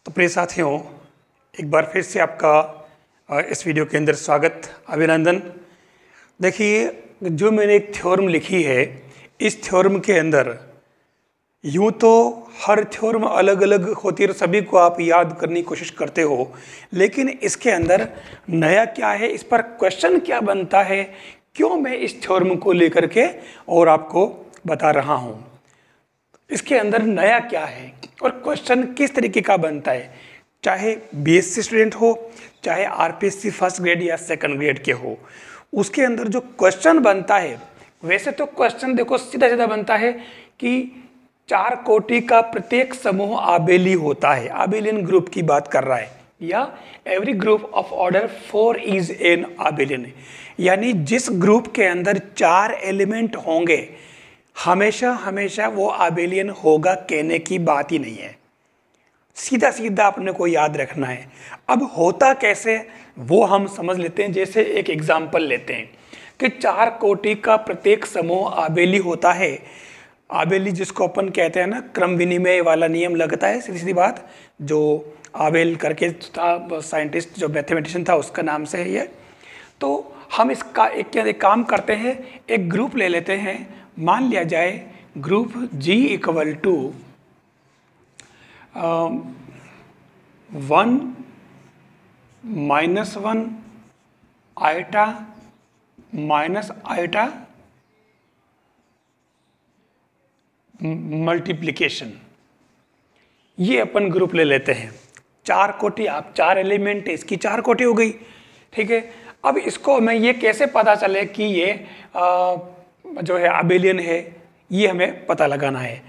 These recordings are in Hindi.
तो प्रिय साथियों, एक बार फिर से आपका इस वीडियो के अंदर स्वागत, अभिनंदन। देखिए, जो मैंने एक थ्योरम लिखी है, इस थ्योरम के अंदर यूँ तो हर थ्योरम अलग अलग होती है, सभी को आप याद करने की कोशिश करते हो, लेकिन इसके अंदर नया क्या है, इस पर क्वेश्चन क्या बनता है, क्यों मैं इस थ्योरम को लेकर के और आपको बता रहा हूँ। इसके अंदर नया क्या है और क्वेश्चन किस तरीके का बनता है, चाहे बीएससी स्टूडेंट हो, चाहे आरपीएससी फर्स्ट ग्रेड या सेकंड ग्रेड के हो, उसके अंदर जो क्वेश्चन बनता है, वैसे तो क्वेश्चन देखो सीधा सीधा बनता है कि 4 कोटि का प्रत्येक समूह आबेली होता है, आबेलियन ग्रुप की बात कर रहा है, या every group of order 4 is an abelian, यानी जिस ग्रुप के अंदर 4 एलिमेंट होंगे हमेशा हमेशा वो आबेलियन होगा, कहने की बात ही नहीं है। सीधा सीधा अपने को याद रखना है। अब होता कैसे वो हम समझ लेते हैं। जैसे एक एग्जाम्पल लेते हैं कि 4 कोटि का प्रत्येक समूह आबेली होता है। आबेली जिसको अपन कहते हैं ना, क्रम विनिमय वाला नियम लगता है, सीधी सीधी बात, जो आबेल करके था साइंटिस्ट, जो मैथमेटिशियन था, उसका नाम से है ये। तो हम इसका एक काम करते हैं, एक ग्रुप ले लेते हैं, मान लिया जाए group G equal to 1 -1 iota minus iota multiplication, ये अपन ग्रुप ले लेते हैं। 4 कोटि, आप 4 एलिमेंट है, इसकी 4 कोटि हो गई, ठीक है। अब इसको मैं ये कैसे पता चले कि ये जो है आबेलियन है, ये हमें पता लगाना है।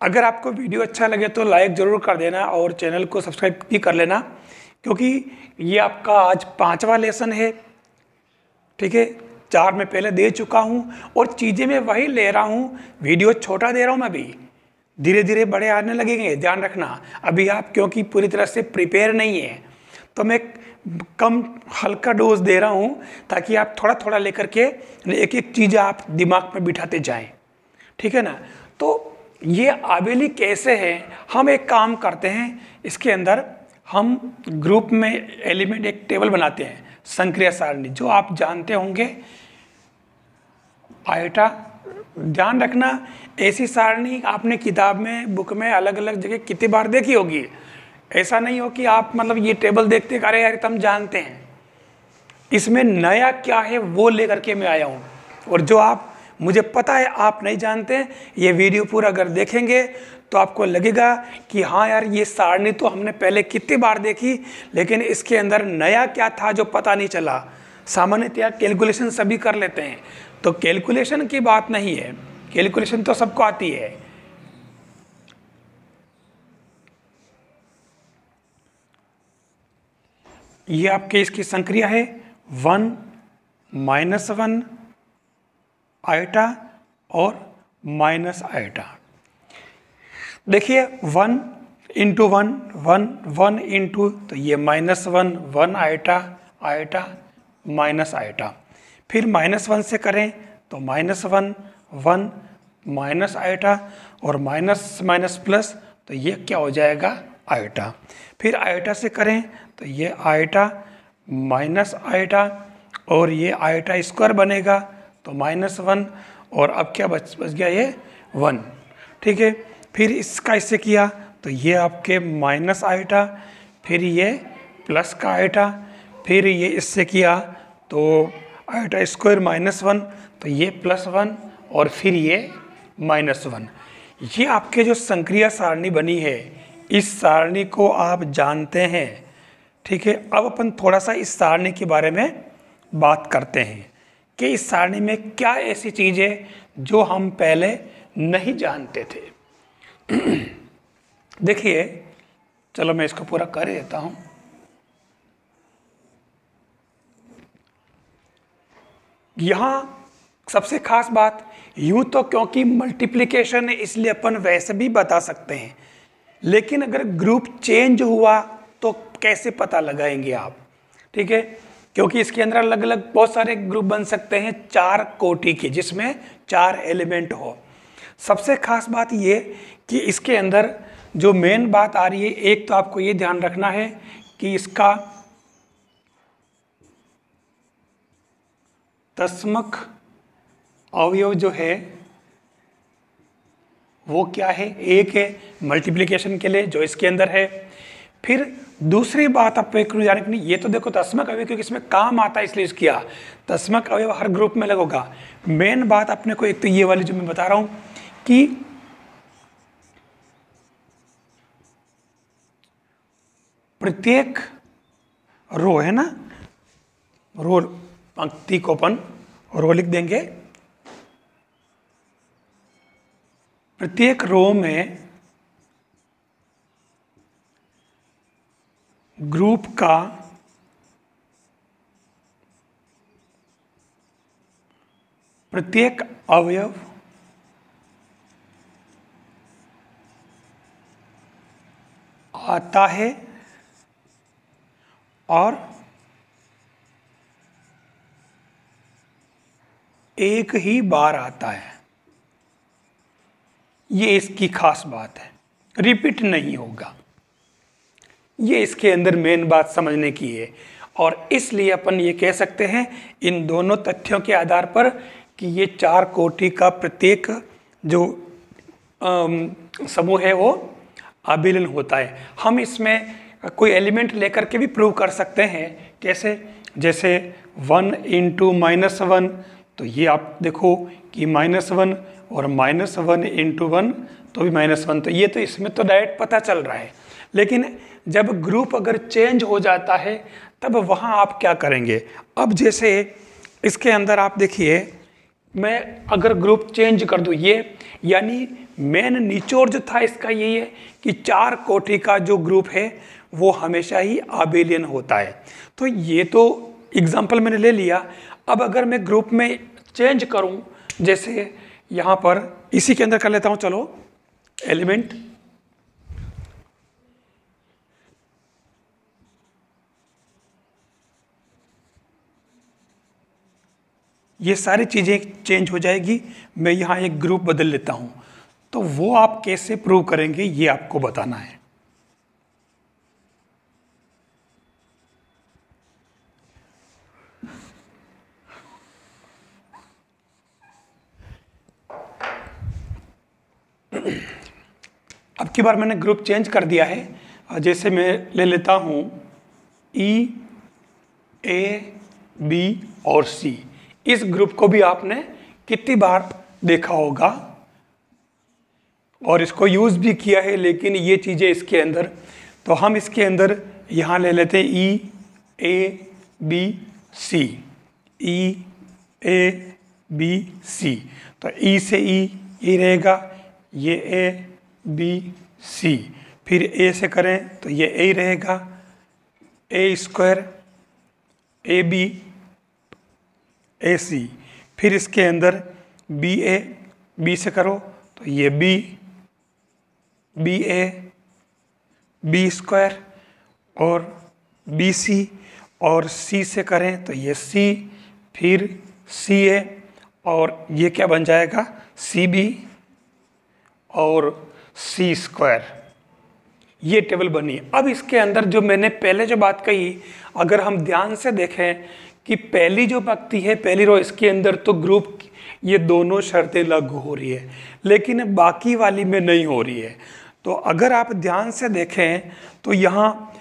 अगर आपको वीडियो अच्छा लगे तो लाइक ज़रूर कर देना और चैनल को सब्सक्राइब भी कर लेना, क्योंकि ये आपका आज 5वां लेसन है, ठीक है। 4 में पहले दे चुका हूँ और चीज़ें मैं वही ले रहा हूँ, वीडियो छोटा दे रहा हूँ मैं अभी, धीरे धीरे बड़े आने लगेंगे, ध्यान रखना। अभी आप क्योंकि पूरी तरह से प्रिपेयर नहीं है, तो मैं कम हल्का डोज दे रहा हूँ, ताकि आप थोड़ा थोड़ा लेकर के एक एक चीज़ आप दिमाग में बिठाते जाएं, ठीक है ना। तो ये आबेली कैसे है, हम एक काम करते हैं, इसके अंदर हम ग्रुप में एलिमेंट एक टेबल बनाते हैं, संक्रिया सारणी, जो आप जानते होंगे, आइटा। ध्यान रखना, ऐसी सारणी आपने किताब में, बुक में अलग अलग जगह कितनी बार देखी होगी। ऐसा नहीं हो कि आप मतलब ये टेबल देखते अरे यार तुम जानते हैं। इसमें नया क्या है वो लेकर के मैं आया हूँ, और जो आप, मुझे पता है आप नहीं जानते हैं, ये वीडियो पूरा अगर देखेंगे तो आपको लगेगा कि हाँ यार, ये सारणी तो हमने पहले कितनी बार देखी, लेकिन इसके अंदर नया क्या था जो पता नहीं चला। सामान्यतया कैलकुलेशन सभी कर लेते हैं, तो कैलकुलेशन की बात नहीं है, कैलकुलेशन तो सबको आती है। ये आपके इसकी संक्रिया है 1 -1 आइटा और माइनस आइटा। देखिए 1 इंटू 1 1 1 इंटू, तो ये -1 1 आइटा आइटा माइनस आइटा। फिर -1 से करें तो -1 1 माइनस आइटा और माइनस माइनस प्लस, तो ये क्या हो जाएगा, आइटा। फिर आइटा से करें तो ये आइटा माइनस आइटा और ये आइटा स्क्वायर बनेगा, तो -1, और अब क्या बच गया, ये 1, ठीक है। फिर इसका इससे किया तो ये आपके माइनस आइटा, फिर ये प्लस का आइटा, फिर ये इससे किया तो आइटा स्क्वायर -1, तो ये +1 और फिर ये -1। ये आपके जो संक्रिया सारणी बनी है, इस सारणी को आप जानते हैं, ठीक है। अब अपन थोड़ा सा इस सारणी के बारे में बात करते हैं कि इस सारणी में क्या ऐसी चीज़ है जो हम पहले नहीं जानते थे। देखिए, चलो मैं इसको पूरा कर देता हूँ। यहाँ सबसे खास बात, यूँ तो क्योंकि मल्टीप्लिकेशन है इसलिए अपन वैसे भी बता सकते हैं, लेकिन अगर ग्रुप चेंज हुआ तो कैसे पता लगाएंगे आप, ठीक है। क्योंकि इसके अंदर अलग अलग बहुत सारे ग्रुप बन सकते हैं 4 कोटि के, जिसमें 4 एलिमेंट हो। सबसे खास बात ये कि इसके अंदर जो मेन बात आ रही है, एक तो आपको ये ध्यान रखना है कि इसका तत्समक अवयव जो है वो क्या है, एक है मल्टीप्लिकेशन के लिए जो इसके अंदर है। फिर दूसरी बात आप जाने की नहीं, ये तो देखो तत्समक अवयव क्योंकि इसमें काम आता है इसलिए किया, तत्समक अवयव हर ग्रुप में अलग होगा। मेन बात अपने को एक तो ये वाली जो मैं बता रहा हूं कि प्रत्येक रो है ना, रो पंक्ति को अपन रो लिख देंगे, प्रत्येक रो में ग्रुप का प्रत्येक अवयव आता है और एक ही बार आता है। ये इसकी खास बात है, रिपीट नहीं होगा। ये इसके अंदर मेन बात समझने की है। और इसलिए अपन ये कह सकते हैं इन दोनों तथ्यों के आधार पर कि ये चार कोटि का प्रत्येक जो समूह है वो अभिलयन होता है। हम इसमें कोई एलिमेंट लेकर के भी प्रूव कर सकते हैं। कैसे? जैसे 1 × -1, तो ये आप देखो कि -1 और -1 × 1 तो भी -1, तो ये तो इसमें तो डायरेक्ट पता चल रहा है। लेकिन जब ग्रुप अगर चेंज हो जाता है तब वहाँ आप क्या करेंगे? अब जैसे इसके अंदर आप देखिए, मैं अगर ग्रुप चेंज कर दूँ, ये यानी मेन निचोड़ जो था इसका यही है कि चार कोटि का जो ग्रुप है वो हमेशा ही अबेलियन होता है। तो ये तो एग्जाम्पल मैंने ले लिया। अब अगर मैं ग्रुप में चेंज करूं, जैसे यहाँ पर इसी के अंदर कर लेता हूं, चलो एलिमेंट, ये सारी चीज़ें चेंज हो जाएगी। मैं यहाँ एक ग्रुप बदल लेता हूँ, तो वो आप कैसे प्रूव करेंगे ये आपको बताना है। अब की बार मैंने ग्रुप चेंज कर दिया है। जैसे मैं ले लेता हूँ E, A, B और C। इस ग्रुप को भी आपने कितनी बार देखा होगा और इसको यूज़ भी किया है, लेकिन ये चीज़ें इसके अंदर, तो हम इसके अंदर यहाँ ले लेते हैं E, A, B, C, E, A, B, C। तो E से E ये रहेगा, ये A, B, C। फिर A से करें तो ये A ही रहेगा, A², AB, AC। फिर इसके अंदर BA, B से करो तो ये B, BA, B² और BC, और C से करें तो ये C, फिर CA, और ये क्या बन जाएगा, CB और C²। ये टेबल बनी। अब इसके अंदर जो मैंने पहले जो बात कही, अगर हम ध्यान से देखें कि पहली जो पंक्ति है, पहली रो, इसके अंदर तो ग्रुप ये दोनों शर्तें लागू हो रही है, लेकिन बाकी वाली में नहीं हो रही है। तो अगर आप ध्यान से देखें तो यहाँ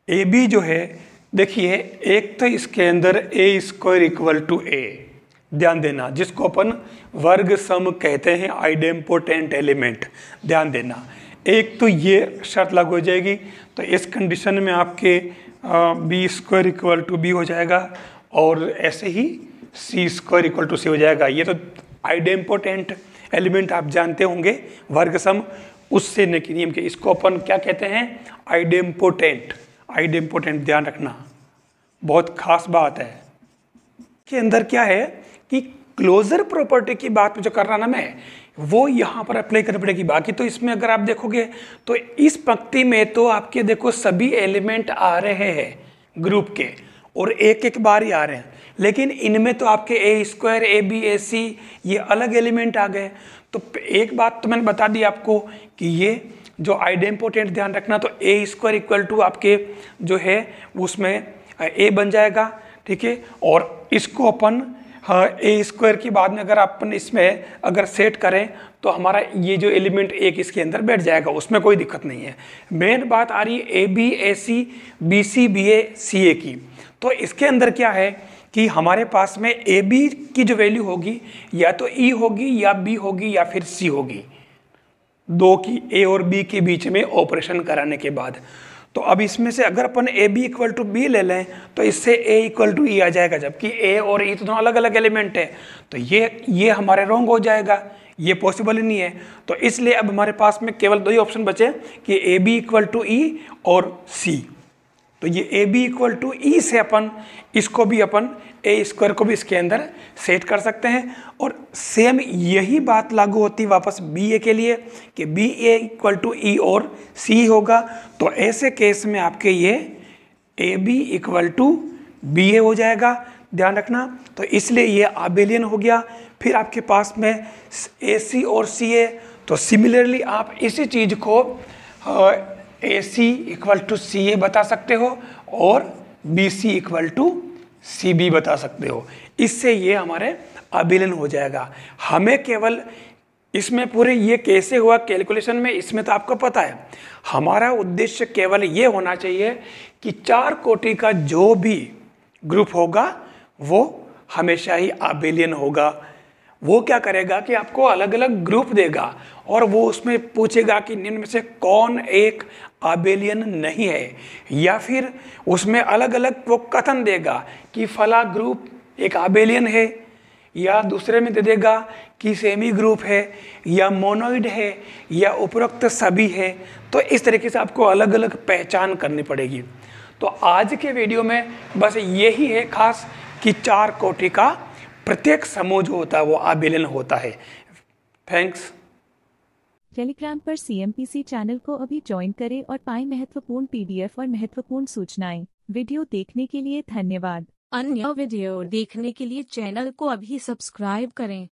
AB जो है, देखिए एक तो इसके अंदर A² = A, ध्यान देना, जिसको अपन वर्ग सम कहते हैं, आइडेम्पोटेंट एलिमेंट, ध्यान देना। एक तो ये शर्त लागू हो जाएगी, तो इस कंडीशन में आपके B² = B हो जाएगा, और ऐसे ही C² = C हो जाएगा। ये तो आइडेम्पोटेंट एलिमेंट आप जानते होंगे, वर्ग सम, उससे नियम के, इसको अपन क्या कहते हैं, आइडेम्पोटेंट। आइडेम्पोटेंट ध्यान रखना, बहुत खास बात है। के अंदर क्या है कि क्लोजर प्रॉपर्टी की बात जो कर रहा ना मैं, वो यहाँ पर अप्लाई करनी पड़ेगी। बाकी तो इसमें अगर आप देखोगे तो इस पंक्ति में तो आपके देखो सभी एलिमेंट आ रहे हैं ग्रुप के, और एक एक बार ही आ रहे हैं, लेकिन इनमें तो आपके A², AB, AC ये अलग एलिमेंट आ गए। तो एक बात तो मैंने बता दी आपको कि ये जो आइडेम्पोटेंट ध्यान रखना, तो ए स्क्वायर इक्वल टू आपके जो है उसमें ए बन जाएगा, ठीक है। और इसको अपन ए स्क्वायर की बाद में अगर अपन इसमें अगर सेट करें तो हमारा ये जो एलिमेंट एक इसके अंदर बैठ जाएगा, उसमें कोई दिक्कत नहीं है। मेन बात आ रही है A B A C B C B A C A की। तो इसके अंदर क्या है कि हमारे पास में ए बी की जो वैल्यू होगी या तो ई होगी या बी होगी या फिर सी होगी, दो की ए और बी के बीच में ऑपरेशन कराने के बाद। तो अब इसमें से अगर अपन A B equal to B ले लें तो इससे ए इक्वल टू ई आ जाएगा, जबकि ए और ई तो दोनों अलग अलग एलिमेंट है। तो ये हमारे रॉन्ग हो जाएगा, ये पॉसिबल ही नहीं है। तो इसलिए अब हमारे पास में केवल दो ही ऑप्शन बचे कि ए बी इक्वल टू ई और सी। तो ये ए बी इक्वल टू ई से अपन इसको भी अपन ए स्क्वायर को भी इसके अंदर सेट कर सकते हैं। और सेम यही बात लागू होती है वापस बी ए के लिए कि B A equal to E और सी होगा। तो ऐसे केस में आपके ये A B equal to B A हो जाएगा, ध्यान रखना। तो इसलिए ये आबेलियन हो गया। फिर आपके पास में ए सी और सी ए, तो सिमिलरली आप इसी चीज़ को ए सी इक्वल टू सी ए बता सकते हो और B C equal to C B बता सकते हो। इससे ये हमारे आबेलियन हो जाएगा। हमें केवल इसमें पूरे ये कैसे हुआ कैलकुलेशन में, इसमें तो आपको पता है। हमारा उद्देश्य केवल ये होना चाहिए कि चार कोटि का जो भी ग्रुप होगा वो हमेशा ही आबेलियन होगा। वो क्या करेगा कि आपको अलग अलग ग्रुप देगा और वो उसमें पूछेगा कि निम्न में से कौन एक आबेलियन नहीं है, या फिर उसमें अलग अलग वो कथन देगा कि फला ग्रुप एक आबेलियन है, या दूसरे में दे देगा कि सेमी ग्रुप है या मोनोइड है या उपरोक्त सभी है। तो इस तरीके से आपको अलग अलग पहचान करनी पड़ेगी। तो आज के वीडियो में बस यही है खास कि चार कोटि का प्रत्येक समूह जो होता है वो आबेलियन होता है। थैंक्स। टेलीग्राम पर CMPC चैनल को अभी ज्वाइन करें और पाएं महत्वपूर्ण PDF और महत्वपूर्ण सूचनाएं। वीडियो देखने के लिए धन्यवाद। अन्य वीडियो देखने के लिए चैनल को अभी सब्सक्राइब करें।